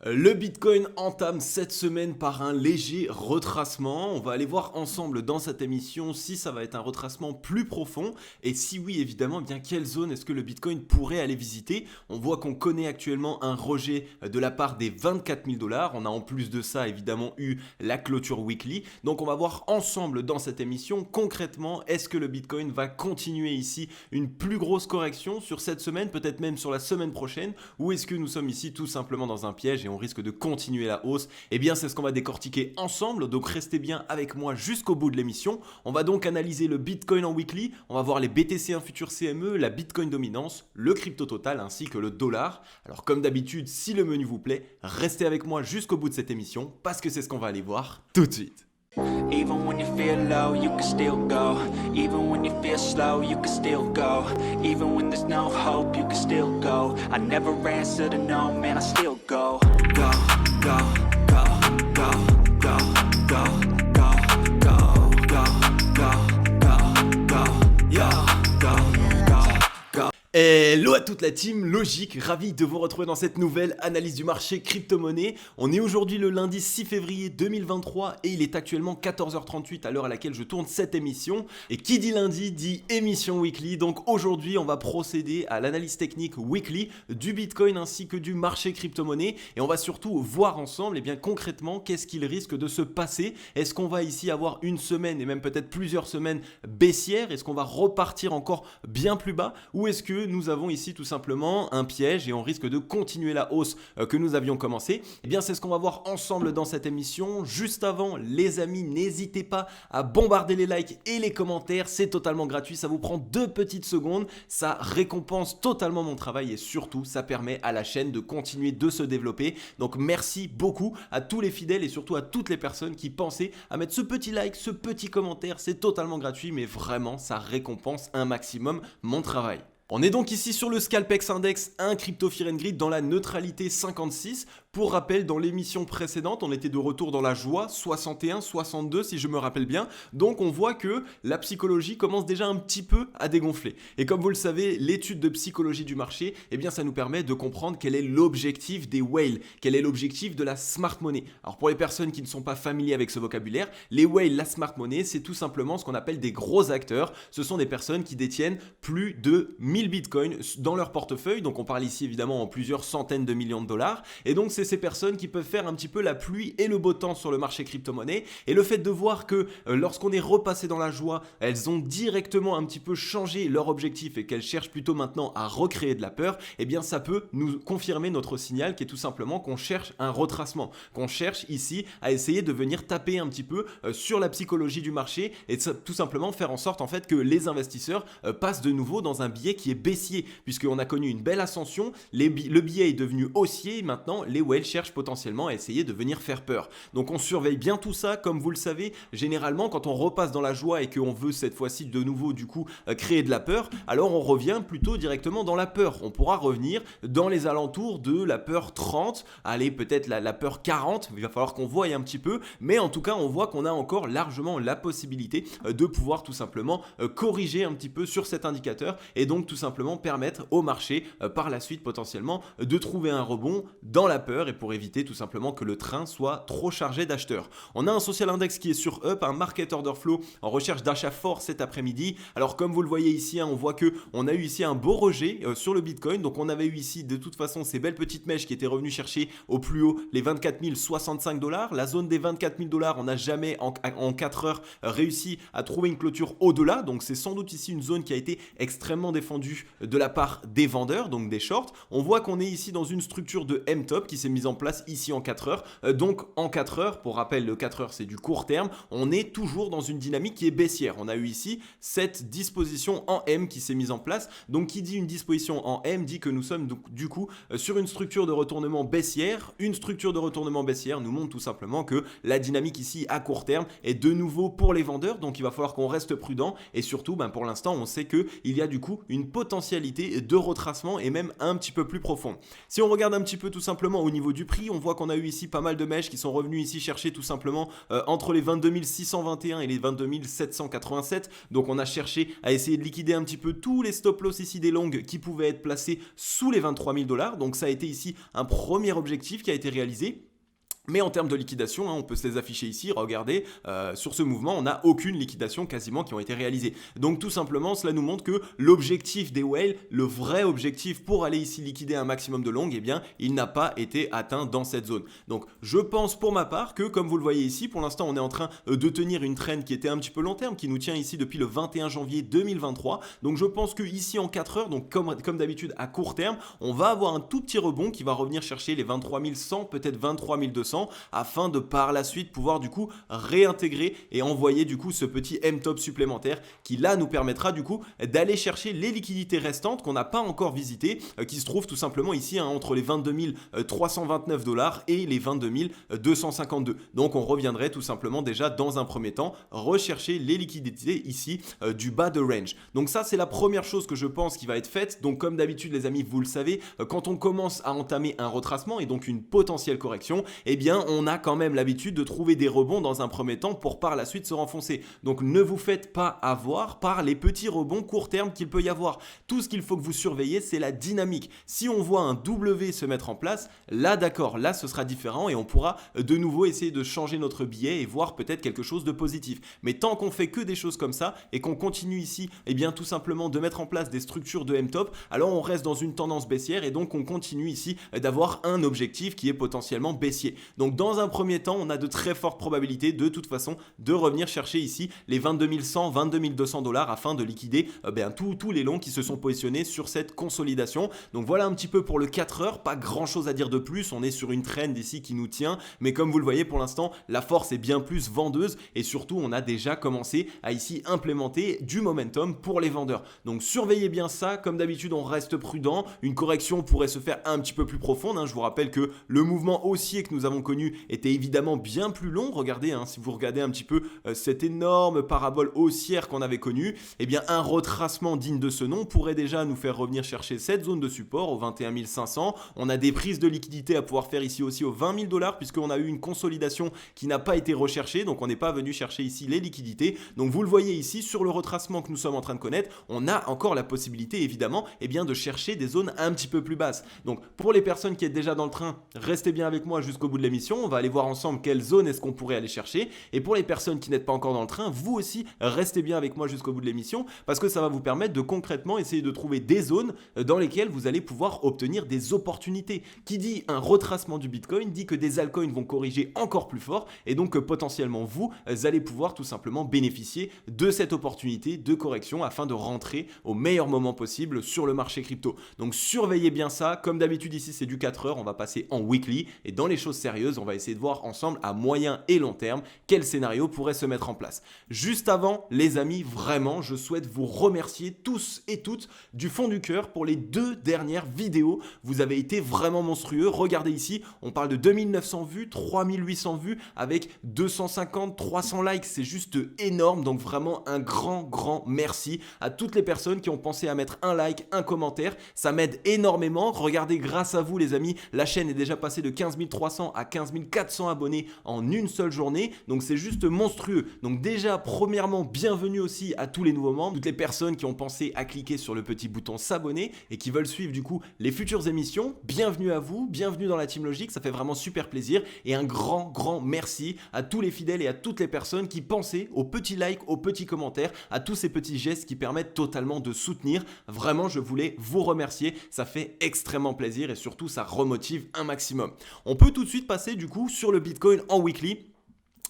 Le Bitcoin entame cette semaine par un léger retracement. On va aller voir ensemble dans cette émission si ça va être un retracement plus profond et si oui évidemment, eh bien quelle zone est-ce que le Bitcoin pourrait aller visiter. On voit qu'on connaît actuellement un rejet de la part des 24 000 $. On a en plus de ça évidemment eu la clôture weekly. Donc on va voir ensemble dans cette émission concrètement est-ce que le Bitcoin va continuer ici une plus grosse correction sur cette semaine, peut-être même sur la semaine prochaine, ou est-ce que nous sommes ici tout simplement dans un piège et on risque de continuer la hausse. Eh bien c'est ce qu'on va décortiquer ensemble, donc restez bien avec moi jusqu'au bout de l'émission. On va donc analyser le Bitcoin en weekly, on va voir les BTC1 futurs CME, la Bitcoin dominance, le crypto total ainsi que le dollar. Alors comme d'habitude, si le menu vous plaît, restez avec moi jusqu'au bout de cette émission parce que c'est ce qu'on va aller voir tout de suite. Even when you feel low, you can still go. Even when you feel slow, you can still go. Even when there's no hope, you can still go. I never answer to no, man, I still go. Go, go, go, go, go, go, go, go, go, go, go, go, yo, go, go, go. Hello à toute la team Logique, ravi de vous retrouver dans cette nouvelle analyse du marché crypto-monnaie. On est aujourd'hui le lundi 6 février 2023 et il est actuellement 14h38 à l'heure à laquelle je tourne cette émission. Et qui dit lundi dit émission weekly, donc aujourd'hui on va procéder à l'analyse technique weekly du Bitcoin ainsi que du marché crypto-monnaie. Et on va surtout voir ensemble et bien concrètement qu'est-ce qu'il risque de se passer. Est-ce qu'on va ici avoir une semaine et même peut-être plusieurs semaines baissières? Est-ce qu'on va repartir encore bien plus bas? Ou est-ce que nous avons ici tout simplement un piège et on risque de continuer la hausse que nous avions commencé? Eh bien c'est ce qu'on va voir ensemble dans cette émission. Juste avant les amis, n'hésitez pas à bombarder les likes et les commentaires, c'est totalement gratuit, ça vous prend 2 petites secondes, ça récompense totalement mon travail et surtout ça permet à la chaîne de continuer de se développer. Donc merci beaucoup à tous les fidèles et surtout à toutes les personnes qui pensaient à mettre ce petit like, ce petit commentaire, c'est totalement gratuit mais vraiment ça récompense un maximum mon travail. On est donc ici sur le Scalpex Index, un crypto Fear and Greed dans la neutralité 56. Pour rappel, dans l'émission précédente, on était de retour dans la joie, 61, 62 si je me rappelle bien. Donc on voit que la psychologie commence déjà un petit peu à dégonfler. Et comme vous le savez, l'étude de psychologie du marché, eh bien ça nous permet de comprendre quel est l'objectif des whales, quel est l'objectif de la smart money. Alors pour les personnes qui ne sont pas familiers avec ce vocabulaire, les whales, la smart money, c'est tout simplement ce qu'on appelle des gros acteurs. Ce sont des personnes qui détiennent plus de 1000 bitcoins dans leur portefeuille. Donc on parle ici évidemment en plusieurs centaines de millions de dollars. Et donc c'est ces personnes qui peuvent faire un petit peu la pluie et le beau temps sur le marché crypto-monnaie. Et le fait de voir que lorsqu'on est repassé dans la joie, elles ont directement un petit peu changé leur objectif et qu'elles cherchent plutôt maintenant à recréer de la peur, eh bien ça peut nous confirmer notre signal qui est tout simplement qu'on cherche un retracement, qu'on cherche ici à essayer de venir taper un petit peu sur la psychologie du marché et tout simplement faire en sorte en fait que les investisseurs passent de nouveau dans un biais qui est baissier, puisqu'on a connu une belle ascension, le billet est devenu haussier et maintenant les whales cherchent potentiellement à essayer de venir faire peur. Donc on surveille bien tout ça, comme vous le savez, généralement quand on repasse dans la joie et qu'on veut cette fois-ci de nouveau du coup créer de la peur, alors on revient plutôt directement dans la peur. On pourra revenir dans les alentours de la peur 30, allez peut-être la peur 40, il va falloir qu'on voie un petit peu, mais en tout cas on voit qu'on a encore largement la possibilité de pouvoir tout simplement corriger un petit peu sur cet indicateur et donc tout simplement permettre au marché par la suite potentiellement de trouver un rebond dans la peur et pour éviter tout simplement que le train soit trop chargé d'acheteurs. On a un social index qui est sur up, un market order flow en recherche d'achat fort cet après-midi. Alors comme vous le voyez ici, on voit que on a eu ici un beau rejet sur le Bitcoin. Donc on avait eu ici de toute façon ces belles petites mèches qui étaient revenues chercher au plus haut les 24 065 $. La zone des 24 000 $, on n'a jamais en 4 heures réussi à trouver une clôture au-delà. Donc c'est sans doute ici une zone qui a été extrêmement défendue de la part des vendeurs, donc des shorts. On voit qu'on est ici dans une structure de M-top qui s'est mise en place ici en 4 heures. Donc en 4 heures, pour rappel, le 4 heures c'est du court terme, on est toujours dans une dynamique qui est baissière. On a eu ici cette disposition en M qui s'est mise en place. Donc qui dit une disposition en M dit que nous sommes du coup sur une structure de retournement baissière. Une structure de retournement baissière nous montre tout simplement que la dynamique ici à court terme est de nouveau pour les vendeurs. Donc il va falloir qu'on reste prudent et surtout pour l'instant on sait qu'il y a du coup une potentialité de retracement et même un petit peu plus profond. Si on regarde un petit peu tout simplement au niveau niveau du prix. On voit qu'on a eu ici pas mal de mèches qui sont revenus ici chercher tout simplement entre les 22 621 et les 22 787. Donc on a cherché à essayer de liquider un petit peu tous les stop loss ici des longues qui pouvaient être placés sous les 23 000 $. Donc ça a été ici un premier objectif qui a été réalisé. Mais en termes de liquidation, on peut se les afficher ici, regardez, sur ce mouvement, on n'a aucune liquidation quasiment qui ont été réalisées. Donc tout simplement, cela nous montre que l'objectif des whales, le vrai objectif pour aller ici liquider un maximum de longues, eh bien, il n'a pas été atteint dans cette zone. Donc je pense pour ma part que, comme vous le voyez ici, pour l'instant, on est en train de tenir une trend qui était un petit peu long terme, qui nous tient ici depuis le 21 janvier 2023. Donc je pense que ici en 4 heures, donc comme d'habitude à court terme, on va avoir un tout petit rebond qui va revenir chercher les 23 100, peut-être 23 200, afin de par la suite pouvoir du coup réintégrer et envoyer du coup ce petit M-top supplémentaire qui là nous permettra du coup d'aller chercher les liquidités restantes qu'on n'a pas encore visitées, qui se trouvent tout simplement ici entre les 22 329 $ et les 22 252. Donc on reviendrait tout simplement déjà dans un premier temps rechercher les liquidités ici du bas de range. Donc ça c'est la première chose que je pense qui va être faite. Donc comme d'habitude les amis, vous le savez, quand on commence à entamer un retracement et donc une potentielle correction, eh bien on a quand même l'habitude de trouver des rebonds dans un premier temps pour par la suite se renfoncer. Donc ne vous faites pas avoir par les petits rebonds court terme qu'il peut y avoir. Tout ce qu'il faut que vous surveillez, c'est la dynamique. Si on voit un W se mettre en place, là d'accord, là ce sera différent et on pourra de nouveau essayer de changer notre billet et voir peut-être quelque chose de positif. Mais tant qu'on fait que des choses comme ça et qu'on continue ici, eh bien tout simplement de mettre en place des structures de M-top, alors on reste dans une tendance baissière et donc on continue ici d'avoir un objectif qui est potentiellement baissier. Donc dans un premier temps, on a de très fortes probabilités de toute façon de revenir chercher ici les 22 100, 22 200 $ afin de liquider tous les longs qui se sont positionnés sur cette consolidation. Donc voilà un petit peu pour le 4 heures, pas grand chose à dire de plus, on est sur une trend ici qui nous tient, mais comme vous le voyez pour l'instant, la force est bien plus vendeuse et surtout on a déjà commencé à ici implémenter du momentum pour les vendeurs. Donc surveillez bien ça, comme d'habitude on reste prudent, une correction pourrait se faire un petit peu plus profonde, je vous rappelle que le mouvement haussier que nous avons connu était évidemment bien plus long. Regardez, si vous regardez un petit peu cette énorme parabole haussière qu'on avait connue, eh bien un retracement digne de ce nom pourrait déjà nous faire revenir chercher cette zone de support au 21 500. On a des prises de liquidité à pouvoir faire ici aussi aux 20 000 $ puisqu'on a eu une consolidation qui n'a pas été recherchée, donc on n'est pas venu chercher ici les liquidités. Donc vous le voyez ici sur le retracement que nous sommes en train de connaître, on a encore la possibilité évidemment de chercher des zones un petit peu plus basses. Donc pour les personnes qui êtes déjà dans le train, restez bien avec moi jusqu'au bout de l'émission, on va aller voir ensemble quelle zone est-ce qu'on pourrait aller chercher. Et pour les personnes qui n'êtes pas encore dans le train, vous aussi restez bien avec moi jusqu'au bout de l'émission parce que ça va vous permettre de concrètement essayer de trouver des zones dans lesquelles vous allez pouvoir obtenir des opportunités. Qui dit un retracement du Bitcoin dit que des altcoins vont corriger encore plus fort et donc que potentiellement vous allez pouvoir tout simplement bénéficier de cette opportunité de correction afin de rentrer au meilleur moment possible sur le marché crypto. Donc surveillez bien ça, comme d'habitude ici c'est du 4 heures, on va passer en weekly et dans les choses sérieuses on va essayer de voir ensemble à moyen et long terme quel scénario pourrait se mettre en place. Juste avant les amis, vraiment je souhaite vous remercier tous et toutes du fond du cœur pour les 2 dernières vidéos. Vous avez été vraiment monstrueux, regardez ici, on parle de 2900 vues, 3800 vues avec 250, 300 likes, c'est juste énorme, donc vraiment un grand merci à toutes les personnes qui ont pensé à mettre un like, un commentaire, ça m'aide énormément. Regardez, grâce à vous les amis, la chaîne est déjà passée de 15 300 à 15 400 abonnés en une seule journée, donc c'est juste monstrueux. Donc déjà premièrement bienvenue aussi à tous les nouveaux membres, toutes les personnes qui ont pensé à cliquer sur le petit bouton s'abonner et qui veulent suivre du coup les futures émissions, bienvenue à vous, bienvenue dans la Team Logic, ça fait vraiment super plaisir et un grand merci à tous les fidèles et à toutes les personnes qui pensaient aux petits likes, aux petits commentaires, à tous ces petits gestes qui permettent totalement de soutenir. Vraiment je voulais vous remercier, ça fait extrêmement plaisir et surtout ça remotive un maximum. On peut tout de suite passer du coup sur le Bitcoin en weekly.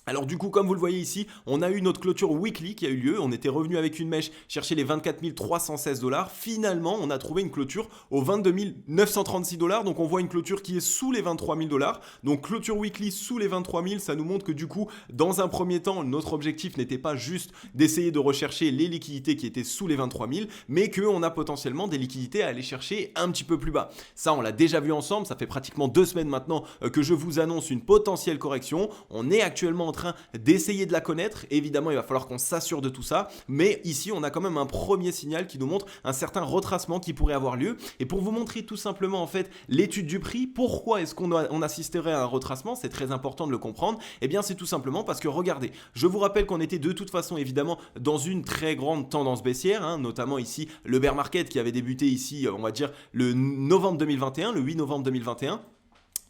Alors du coup, comme vous le voyez ici, on a eu notre clôture weekly qui a eu lieu. On était revenu avec une mèche chercher les 24 316 $. Finalement, on a trouvé une clôture aux 22 936 $. Donc on voit une clôture qui est sous les 23 000 $. Donc clôture weekly sous les 23 000, ça nous montre que du coup, dans un premier temps, notre objectif n'était pas juste d'essayer de rechercher les liquidités qui étaient sous les 23 000, mais qu'on a potentiellement des liquidités à aller chercher un petit peu plus bas. Ça, on l'a déjà vu ensemble. Ça fait pratiquement 2 semaines maintenant que je vous annonce une potentielle correction. On est actuellement en train train d'essayer de la connaître. Évidemment, il va falloir qu'on s'assure de tout ça, mais ici on a quand même un premier signal qui nous montre un certain retracement qui pourrait avoir lieu. Et pour vous montrer tout simplement en fait l'étude du prix, pourquoi est-ce qu'on assisterait à un retracement, c'est très important de le comprendre. Eh bien c'est tout simplement parce que regardez, je vous rappelle qu'on était de toute façon évidemment dans une très grande tendance baissière, hein, notamment ici le bear market qui avait débuté ici, on va dire le novembre 2021, le 8 novembre 2021.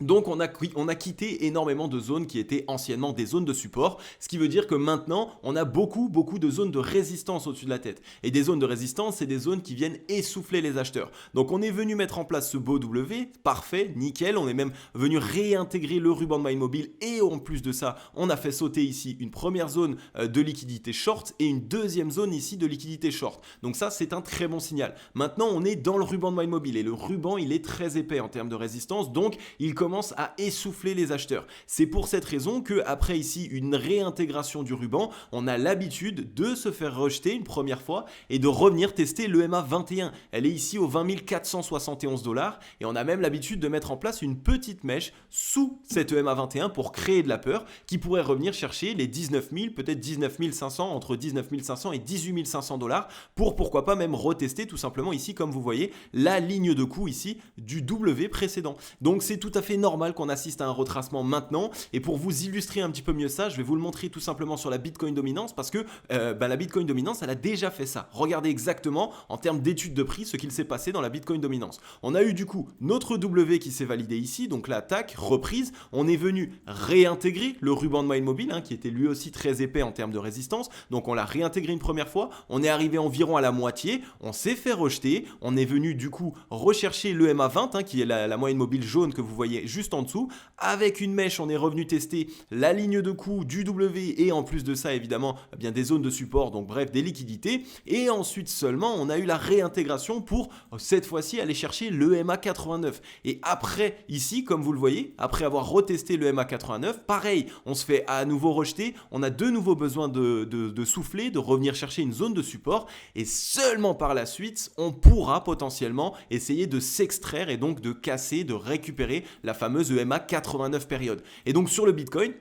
Donc on a quitté énormément de zones qui étaient anciennement des zones de support, ce qui veut dire que maintenant on a beaucoup de zones de résistance au-dessus de la tête. Et des zones de résistance, c'est des zones qui viennent essouffler les acheteurs. Donc on est venu mettre en place ce beau W, parfait, nickel, on est même venu réintégrer le ruban de My Mobile et en plus de ça, on a fait sauter ici une première zone de liquidité short et une deuxième zone ici de liquidité short. Donc ça c'est un très bon signal. Maintenant on est dans le ruban de My Mobile et le ruban il est très épais en termes de résistance, donc il commence à essouffler les acheteurs. C'est pour cette raison que après ici une réintégration du ruban, on a l'habitude de se faire rejeter une première fois et de revenir tester l'EMA 21. Elle est ici aux 20 471 $ et on a même l'habitude de mettre en place une petite mèche sous cette EMA 21 pour créer de la peur qui pourrait revenir chercher les 19 000, peut-être 19 500, entre 19 500 et 18 500 $ pour pourquoi pas même retester tout simplement ici comme vous voyez la ligne de coup ici du W précédent. Donc c'est tout à fait normal qu'on assiste à un retracement maintenant et pour vous illustrer un petit peu mieux ça, je vais vous le montrer tout simplement sur la Bitcoin Dominance parce que la Bitcoin Dominance elle a déjà fait ça. Regardez exactement en termes d'études de prix ce qu'il s'est passé dans la Bitcoin Dominance. On a eu du coup notre W qui s'est validé ici, donc l'attaque, reprise, on est venu réintégrer le ruban de My Mobile qui était lui aussi très épais en termes de résistance, donc on l'a réintégré une première fois, on est arrivé environ à la moitié, on s'est fait rejeter, on est venu du coup rechercher le MA20 qui est la moyenne mobile jaune que vous voyez juste en dessous. Avec une mèche, on est revenu tester la ligne de coup du W et en plus de ça, évidemment, bien des zones de support, donc bref, des liquidités. Et ensuite seulement, on a eu la réintégration pour cette fois-ci aller chercher le MA89. Et après, ici, comme vous le voyez, après avoir retesté le MA89, pareil, on se fait à nouveau rejeter. On a de nouveau besoin de souffler, de revenir chercher une zone de support. Et seulement par la suite, on pourra potentiellement essayer de s'extraire et donc de casser, de récupérer la fameuse EMA 89 période. Et donc sur le Bitcoin,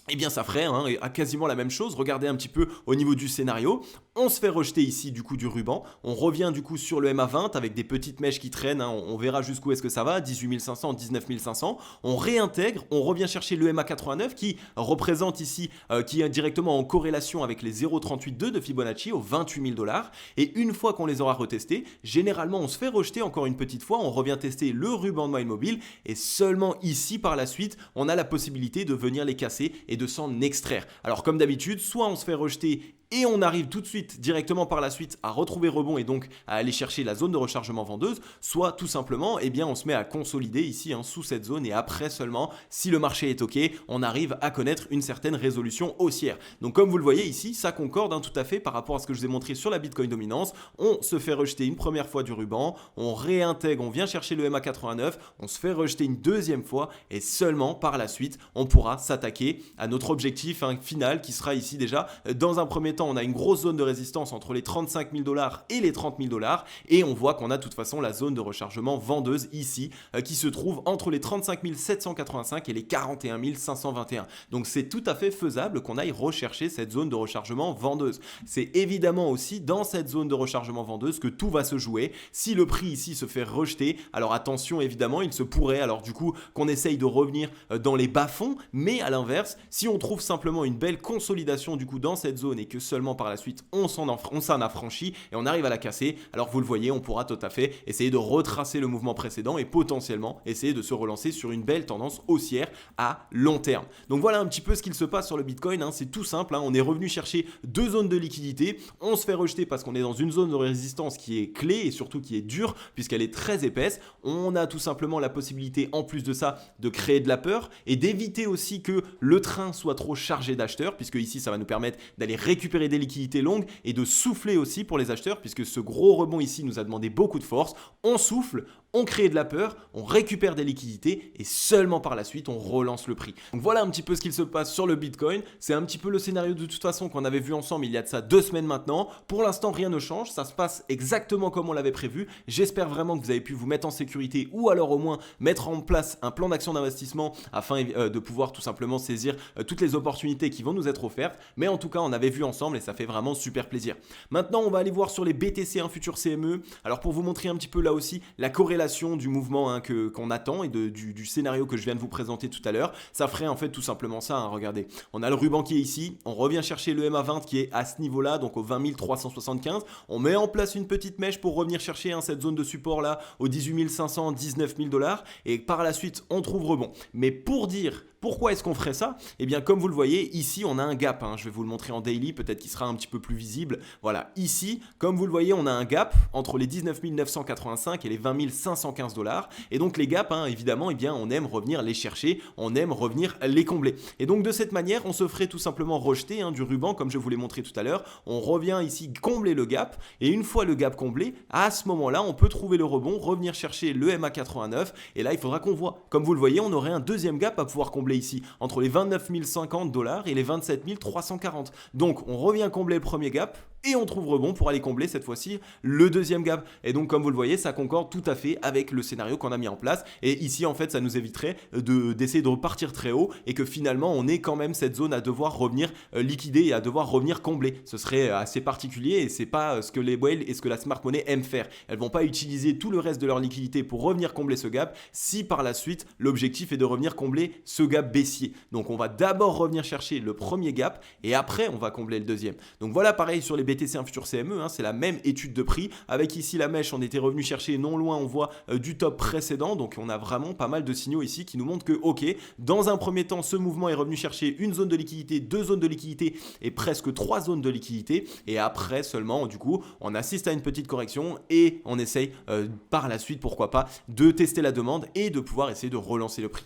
eh bien ça ferait quasiment la même chose. Regardez un petit peu au niveau du scénario. On se fait rejeter ici du coup du ruban. On revient du coup sur le MA20 avec des petites mèches qui traînent. On verra jusqu'où est-ce que ça va. 18 500, 19 500. On réintègre. On revient chercher le MA89 qui représente ici, qui est directement en corrélation avec les 0,382 de Fibonacci aux 28 000 $. Et une fois qu'on les aura retestés, généralement on se fait rejeter encore une petite fois. On revient tester le ruban de My Mobile. Et seulement ici par la suite, on a la possibilité de venir les casser et de s'en extraire. Alors comme d'habitude, soit on se fait rejeter et on arrive tout de suite directement par la suite à retrouver rebond et donc à aller chercher la zone de rechargement vendeuse, soit tout simplement on se met à consolider ici sous cette zone et après seulement si le marché est ok, on arrive à connaître une certaine résolution haussière. Donc comme vous le voyez ici, ça concorde tout à fait par rapport à ce que je vous ai montré sur la Bitcoin Dominance. On se fait rejeter une première fois du ruban, on réintègre, on vient chercher le MA89, on se fait rejeter une deuxième fois et seulement par la suite on pourra s'attaquer à notre objectif final qui sera ici déjà dans un premier temps. On a une grosse zone de résistance entre les 35 000 $ et les 30 000 $ et on voit qu'on a de toute façon la zone de rechargement vendeuse ici qui se trouve entre les 35 785 et les 41 521. Donc c'est tout à fait faisable qu'on aille rechercher cette zone de rechargement vendeuse. C'est évidemment aussi dans cette zone de rechargement vendeuse que tout va se jouer. Si le prix ici se fait rejeter, alors attention évidemment, il se pourrait alors du coup qu'on essaye de revenir dans les bas-fonds, mais à l'inverse, si on trouve simplement une belle consolidation du coup dans cette zone et que seulement par la suite on s'en affranchit et on arrive à la casser, alors vous le voyez, on pourra tout à fait essayer de retracer le mouvement précédent et potentiellement essayer de se relancer sur une belle tendance haussière à long terme. Donc voilà un petit peu ce qu'il se passe sur le Bitcoin, c'est tout simple, on est revenu chercher deux zones de liquidité, on se fait rejeter parce qu'on est dans une zone de résistance qui est clé et surtout qui est dure puisqu'elle est très épaisse. On a tout simplement la possibilité en plus de ça de créer de la peur et d'éviter aussi que le train soit trop chargé d'acheteurs puisque ici ça va nous permettre d'aller récupérer des liquidités longues et de souffler aussi pour les acheteurs puisque ce gros rebond ici nous a demandé beaucoup de force. On souffle, on crée de la peur, on récupère des liquidités et seulement par la suite on relance le prix. Donc voilà un petit peu ce qu'il se passe sur le Bitcoin. C'est un petit peu le scénario de toute façon qu'on avait vu ensemble il y a de ça 2 semaines maintenant. Pour l'instant rien ne change, ça se passe exactement comme on l'avait prévu. J'espère vraiment que vous avez pu vous mettre en sécurité ou alors au moins mettre en place un plan d'action d'investissement afin de pouvoir tout simplement saisir toutes les opportunités qui vont nous être offertes. Mais en tout cas on avait vu ensemble et ça fait vraiment super plaisir. Maintenant on va aller voir sur les BTC1 Futur CME. Alors pour vous montrer un petit peu là aussi la corrélation du mouvement qu'on attend et du scénario que je viens de vous présenter tout à l'heure, ça ferait en fait tout simplement ça. Regardez, on a le ruban qui est ici, on revient chercher le MA20 qui est à ce niveau-là, donc au 20 375. On met en place une petite mèche pour revenir chercher cette zone de support là au 18 500, 19 000 $ et par la suite on trouve rebond. Mais pour dire pourquoi est-ce qu'on ferait ça? Eh bien comme vous le voyez, ici on a un gap, je vais vous le montrer en daily, peut-être qu'il sera un petit peu plus visible. Voilà, ici, comme vous le voyez, on a un gap entre les 19 985 et les 20 515 $. Et donc les gaps, évidemment, eh bien, on aime revenir les chercher, on aime revenir les combler. Et donc de cette manière, on se ferait tout simplement rejeter du ruban, comme je vous l'ai montré tout à l'heure. On revient ici combler le gap, et une fois le gap comblé, à ce moment-là, on peut trouver le rebond, revenir chercher le MA89, et là, il faudra qu'on voit. Comme vous le voyez, on aurait un deuxième gap à pouvoir combler ici, entre les 29 050 $ et les 27 340. Donc, on revient combler le premier gap, et on trouve rebond pour aller combler cette fois-ci le deuxième gap. Et donc comme vous le voyez, ça concorde tout à fait avec le scénario qu'on a mis en place. Et ici en fait ça nous éviterait d'essayer de repartir très haut et que finalement on ait quand même cette zone à devoir revenir liquider et à devoir revenir combler. Ce serait assez particulier et c'est pas ce que les whales et ce que la smart money aiment faire. Elles vont pas utiliser tout le reste de leur liquidité pour revenir combler ce gap si par la suite l'objectif est de revenir combler ce gap baissier. Donc on va d'abord revenir chercher le premier gap et après on va combler le deuxième. Donc voilà, pareil sur les BTC1 Futur CME, c'est la même étude de prix. Avec ici la mèche, on était revenu chercher non loin, on voit du top précédent. Donc on a vraiment pas mal de signaux ici qui nous montrent que ok, dans un premier temps, ce mouvement est revenu chercher une zone de liquidité, 2 zones de liquidité et presque 3 zones de liquidité. Et après seulement, du coup, on assiste à une petite correction et on essaye par la suite, pourquoi pas, de tester la demande et de pouvoir essayer de relancer le prix.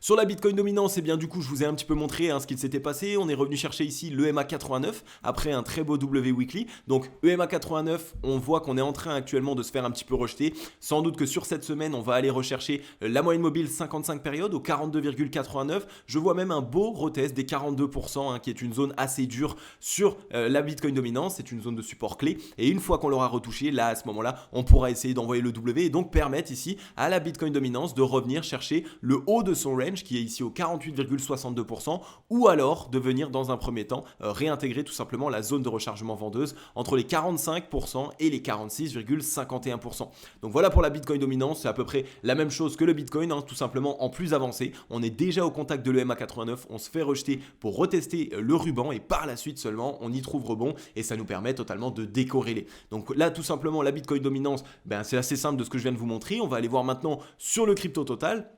Sur la Bitcoin dominance, bien du coup, je vous ai un petit peu montré ce qu'il s'était passé. On est revenu chercher ici le MA89 après un très beau W weekly. Donc EMA89, on voit qu'on est en train actuellement de se faire un petit peu rejeter. Sans doute que sur cette semaine, on va aller rechercher la moyenne mobile 55 périodes au 42,89. Je vois même un beau retest des 42%, qui est une zone assez dure sur la Bitcoin dominance. C'est une zone de support clé. Et une fois qu'on l'aura retouché, là, à ce moment-là, on pourra essayer d'envoyer le W et donc permettre ici à la Bitcoin dominance de revenir chercher le haut de son range qui est ici au 48,62% ou alors de venir dans un premier temps réintégrer tout simplement la zone de rechargement vendeuse entre les 45% et les 46,51%. Donc voilà pour la Bitcoin dominance, c'est à peu près la même chose que le Bitcoin, tout simplement en plus avancé. On est déjà au contact de l'EMA89, on se fait rejeter pour retester le ruban et par la suite seulement on y trouve rebond et ça nous permet totalement de décorréler. Donc là tout simplement la Bitcoin dominance, c'est assez simple de ce que je viens de vous montrer. On va aller voir maintenant sur le crypto total.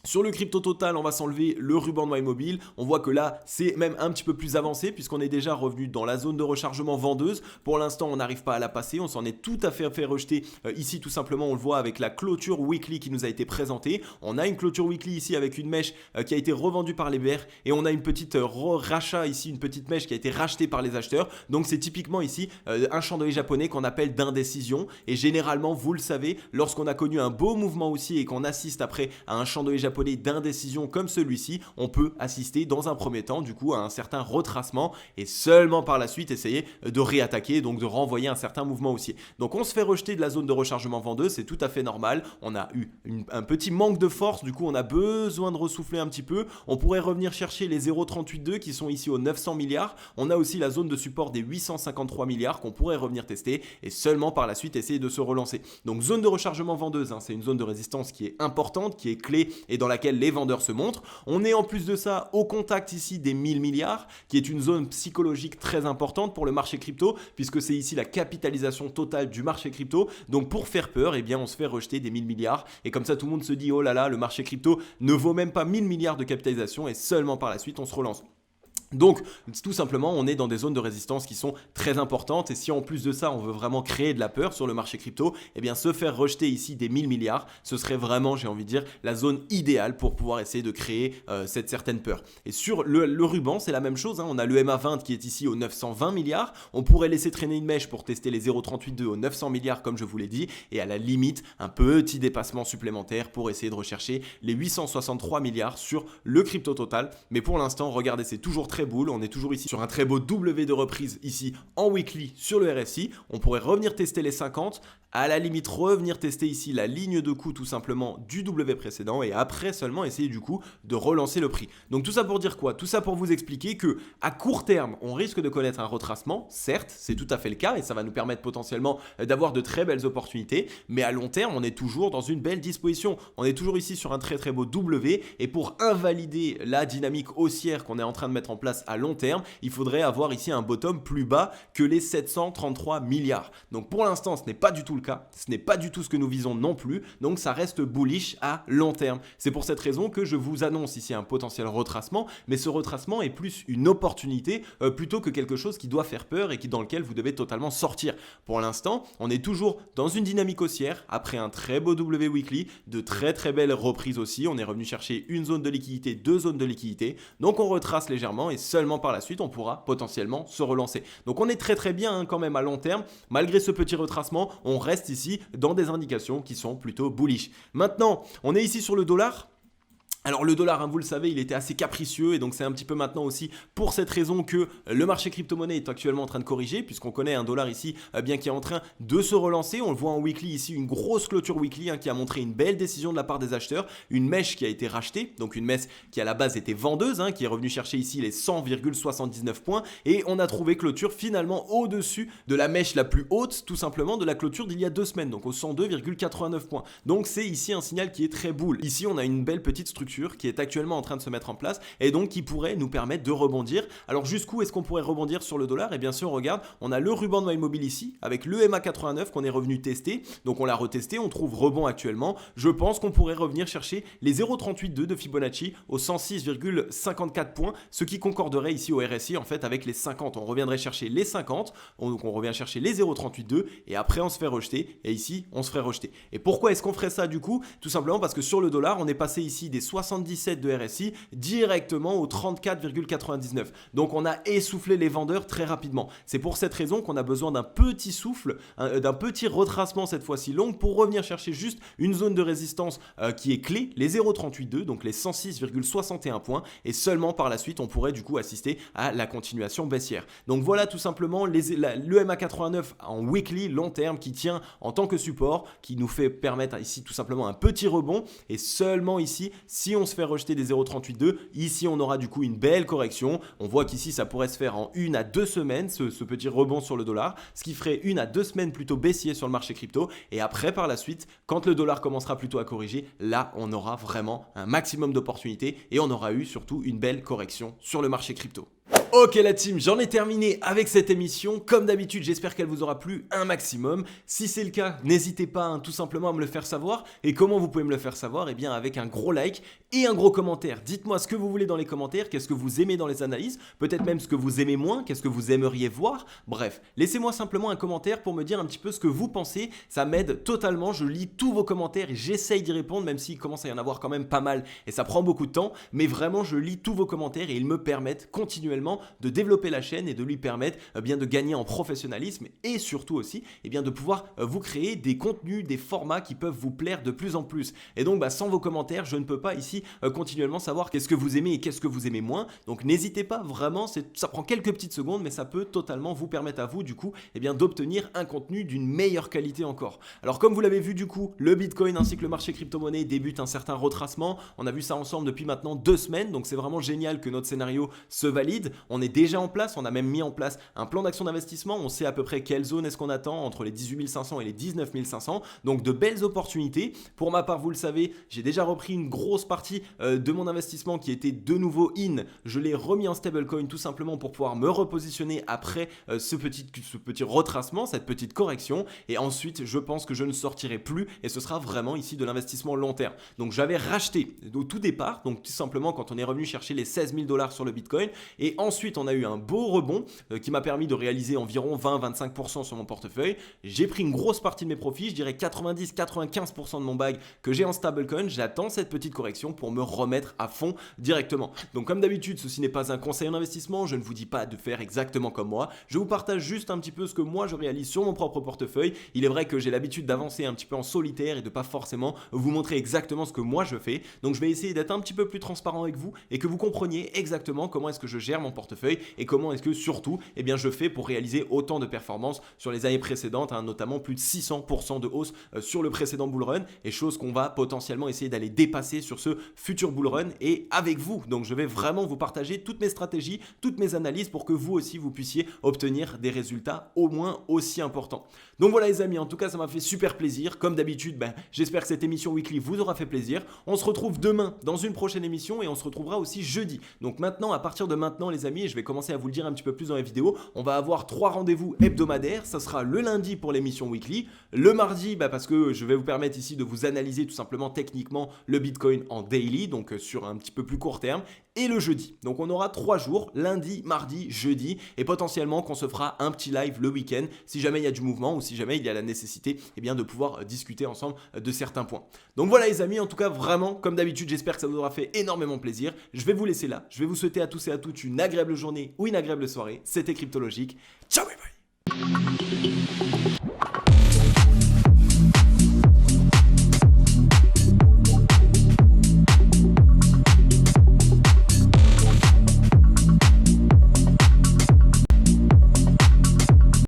Sur le crypto total, on va s'enlever le ruban de MyMobile. On voit que là, c'est même un petit peu plus avancé puisqu'on est déjà revenu dans la zone de rechargement vendeuse. Pour l'instant, on n'arrive pas à la passer. On s'en est tout à fait rejeter. Ici, tout simplement, on le voit avec la clôture weekly qui nous a été présentée. On a une clôture weekly ici avec une mèche qui a été revendue par les bears et on a une petite rachat ici, une petite mèche qui a été rachetée par les acheteurs. Donc, c'est typiquement ici un chandelier japonais qu'on appelle d'indécision. Et généralement, vous le savez, lorsqu'on a connu un beau mouvement aussi et qu'on assiste après à un chandelier japonais d'indécision comme celui-ci, on peut assister dans un premier temps du coup à un certain retracement et seulement par la suite essayer de réattaquer, donc de renvoyer un certain mouvement haussier. Donc on se fait rejeter de la zone de rechargement vendeuse, c'est tout à fait normal. On a eu un petit manque de force, du coup on a besoin de ressouffler un petit peu. On pourrait revenir chercher les 0,38,2 qui sont ici aux 900 milliards. On a aussi la zone de support des 853 milliards qu'on pourrait revenir tester et seulement par la suite essayer de se relancer. Donc zone de rechargement vendeuse, c'est une zone de résistance qui est importante, qui est clé et dans laquelle les vendeurs se montrent. On est en plus de ça au contact ici des 1000 milliards, qui est une zone psychologique très importante pour le marché crypto, puisque c'est ici la capitalisation totale du marché crypto. Donc pour faire peur, on se fait rejeter des 1000 milliards. Et comme ça, tout le monde se dit, oh là là, le marché crypto ne vaut même pas 1000 milliards de capitalisation et seulement par la suite, on se relance. Donc tout simplement on est dans des zones de résistance qui sont très importantes et si en plus de ça on veut vraiment créer de la peur sur le marché crypto, eh bien se faire rejeter ici des 1000 milliards, ce serait vraiment, j'ai envie de dire, la zone idéale pour pouvoir essayer de créer cette certaine peur. Et sur le ruban c'est la même chose, hein. On a le MA20 qui est ici aux 920 milliards, on pourrait laisser traîner une mèche pour tester les 0,382 aux 900 milliards comme je vous l'ai dit et à la limite un petit dépassement supplémentaire pour essayer de rechercher les 863 milliards sur le crypto total. Mais pour l'instant regardez, c'est toujours très boule, on est toujours ici sur un très beau W de reprise ici en weekly sur le RSI, on pourrait revenir tester les 50, à la limite revenir tester ici la ligne de coup tout simplement du W précédent et après seulement essayer du coup de relancer le prix. Donc tout ça pour dire quoi? Tout ça pour vous expliquer que à court terme on risque de connaître un retracement, certes c'est tout à fait le cas et ça va nous permettre potentiellement d'avoir de très belles opportunités, mais à long terme on est toujours dans une belle disposition, on est toujours ici sur un très très beau W et pour invalider la dynamique haussière qu'on est en train de mettre en place à long terme, il faudrait avoir ici un bottom plus bas que les 733 milliards. Donc pour l'instant ce n'est pas du tout le cas, ce n'est pas du tout ce que nous visons non plus, donc ça reste bullish à long terme. C'est pour cette raison que je vous annonce ici un potentiel retracement, mais ce retracement est plus une opportunité plutôt que quelque chose qui doit faire peur et dans lequel vous devez totalement sortir. Pour l'instant, on est toujours dans une dynamique haussière, après un très beau W weekly, de très très belles reprises aussi, on est revenu chercher une zone de liquidité, deux zones de liquidité, donc on retrace légèrement et seulement par la suite on pourra potentiellement se relancer. Donc on est très très bien quand même à long terme, malgré ce petit retracement, on reste ici dans des indications qui sont plutôt bullish. Maintenant, on est ici sur le dollar. Alors le dollar, hein, vous le savez, il était assez capricieux et donc c'est un petit peu maintenant aussi pour cette raison que le marché crypto-monnaie est actuellement en train de corriger puisqu'on connaît un dollar ici bien qui est en train de se relancer. On le voit en weekly ici, une grosse clôture weekly qui a montré une belle décision de la part des acheteurs, une mèche qui a été rachetée, donc une mèche qui à la base était vendeuse, qui est revenue chercher ici les 100,79 points et on a trouvé clôture finalement au-dessus de la mèche la plus haute tout simplement de la clôture d'il y a 2 semaines, donc aux 102,89 points. Donc c'est ici un signal qui est très bull. Ici on a une belle petite structure qui est actuellement en train de se mettre en place et donc qui pourrait nous permettre de rebondir. Alors jusqu'où est-ce qu'on pourrait rebondir sur le dollar? Et bien sûr, on regarde, on a le ruban de immobile ici avec le MA89 qu'on est revenu tester. Donc on l'a retesté, on trouve rebond actuellement. Je pense qu'on pourrait revenir chercher les 0,382 de Fibonacci aux 106,54 points, ce qui concorderait ici au RSI en fait avec les 50. On reviendrait chercher les 50, donc on revient chercher les 0,382 et après on se fait rejeter et ici on se ferait rejeter. Et pourquoi est-ce qu'on ferait ça du coup? Tout simplement parce que sur le dollar, on est passé ici des 77 de RSI directement au 34,99. Donc on a essoufflé les vendeurs très rapidement. C'est pour cette raison qu'on a besoin d'un petit souffle, d'un petit retracement cette fois-ci long pour revenir chercher juste une zone de résistance qui est clé, les 0,382, donc les 106,61 points et seulement par la suite on pourrait du coup assister à la continuation baissière. Donc voilà tout simplement le MA89 en weekly long terme qui tient en tant que support, qui nous fait permettre ici tout simplement un petit rebond et seulement ici si on se fait rejeter des 0,382, ici on aura du coup une belle correction. On voit qu'ici ça pourrait se faire en 1 à 2 semaines ce petit rebond sur le dollar, ce qui ferait 1 à 2 semaines plutôt baissier sur le marché crypto et après par la suite quand le dollar commencera plutôt à corriger, là on aura vraiment un maximum d'opportunités et on aura eu surtout une belle correction sur le marché crypto. Ok la team, j'en ai terminé avec cette émission. Comme d'habitude, j'espère qu'elle vous aura plu un maximum. Si c'est le cas, n'hésitez pas tout simplement à me le faire savoir. Et comment vous pouvez me le faire savoir? Eh bien avec un gros like et un gros commentaire. Dites-moi ce que vous voulez dans les commentaires, qu'est-ce que vous aimez dans les analyses, peut-être même ce que vous aimez moins, qu'est-ce que vous aimeriez voir. Bref, laissez-moi simplement un commentaire pour me dire un petit peu ce que vous pensez. Ça m'aide totalement, je lis tous vos commentaires et j'essaye d'y répondre même s'il commence à y en avoir quand même pas mal et ça prend beaucoup de temps. Mais vraiment, je lis tous vos commentaires et ils me permettent continuellement de développer la chaîne et de lui permettre bien de gagner en professionnalisme et surtout aussi de pouvoir vous créer des contenus, des formats qui peuvent vous plaire de plus en plus. Et donc sans vos commentaires, je ne peux pas ici continuellement savoir qu'est-ce que vous aimez et qu'est-ce que vous aimez moins. Donc n'hésitez pas vraiment, ça prend quelques petites secondes mais ça peut totalement vous permettre à vous du coup d'obtenir un contenu d'une meilleure qualité encore. Alors comme vous l'avez vu du coup, le Bitcoin ainsi que le marché crypto-monnaie débutent un certain retracement. On a vu ça ensemble depuis maintenant 2 semaines, donc c'est vraiment génial que notre scénario se valide. On est déjà en place, on a même mis en place un plan d'action d'investissement, on sait à peu près quelle zone est-ce qu'on attend entre les 18 500 et les 19 500, donc de belles opportunités. Pour ma part, vous le savez, j'ai déjà repris une grosse partie de mon investissement qui était de nouveau in, je l'ai remis en stablecoin tout simplement pour pouvoir me repositionner après ce petit retracement, cette petite correction et ensuite je pense que je ne sortirai plus et ce sera vraiment ici de l'investissement long terme. Donc j'avais racheté au tout départ, donc tout simplement quand on est revenu chercher les 16 000 $ sur le Bitcoin et ensuite Ensuite, on a eu un beau rebond qui m'a permis de réaliser environ 20-25% sur mon portefeuille. J'ai pris une grosse partie de mes profits, je dirais 90-95% de mon bag que j'ai en stablecoin. J'attends cette petite correction pour me remettre à fond directement. Donc comme d'habitude, ceci n'est pas un conseil en investissement, je ne vous dis pas de faire exactement comme moi. Je vous partage juste un petit peu ce que moi je réalise sur mon propre portefeuille. Il est vrai que j'ai l'habitude d'avancer un petit peu en solitaire et de pas forcément vous montrer exactement ce que moi je fais. Donc je vais essayer d'être un petit peu plus transparent avec vous et que vous compreniez exactement comment est-ce que je gère mon portefeuille et comment est-ce que surtout je fais pour réaliser autant de performances sur les années précédentes, notamment plus de 600% de hausse sur le précédent bull run, et chose qu'on va potentiellement essayer d'aller dépasser sur ce futur bull run et avec vous. Donc je vais vraiment vous partager toutes mes stratégies, toutes mes analyses pour que vous aussi vous puissiez obtenir des résultats au moins aussi importants. Donc voilà les amis, en tout cas ça m'a fait super plaisir. Comme d'habitude, j'espère que cette émission weekly vous aura fait plaisir. On se retrouve demain dans une prochaine émission et on se retrouvera aussi jeudi. Donc maintenant, à partir de maintenant les amis, et je vais commencer à vous le dire un petit peu plus dans les vidéos, on va avoir 3 rendez-vous hebdomadaires. Ça sera le lundi pour l'émission weekly, le mardi parce que je vais vous permettre ici de vous analyser tout simplement techniquement le Bitcoin en daily, donc sur un petit peu plus court terme, et le jeudi. Donc on aura 3 jours, lundi, mardi, jeudi, et potentiellement qu'on se fera un petit live le week-end si jamais il y a du mouvement ou si jamais il y a la nécessité de pouvoir discuter ensemble de certains points. Donc voilà les amis, en tout cas vraiment comme d'habitude, j'espère que ça vous aura fait énormément plaisir. Je vais vous laisser là, je vais vous souhaiter à tous et à toutes une agréable journée ou une agréable soirée. C'était Cryptologique. Ciao bye bye.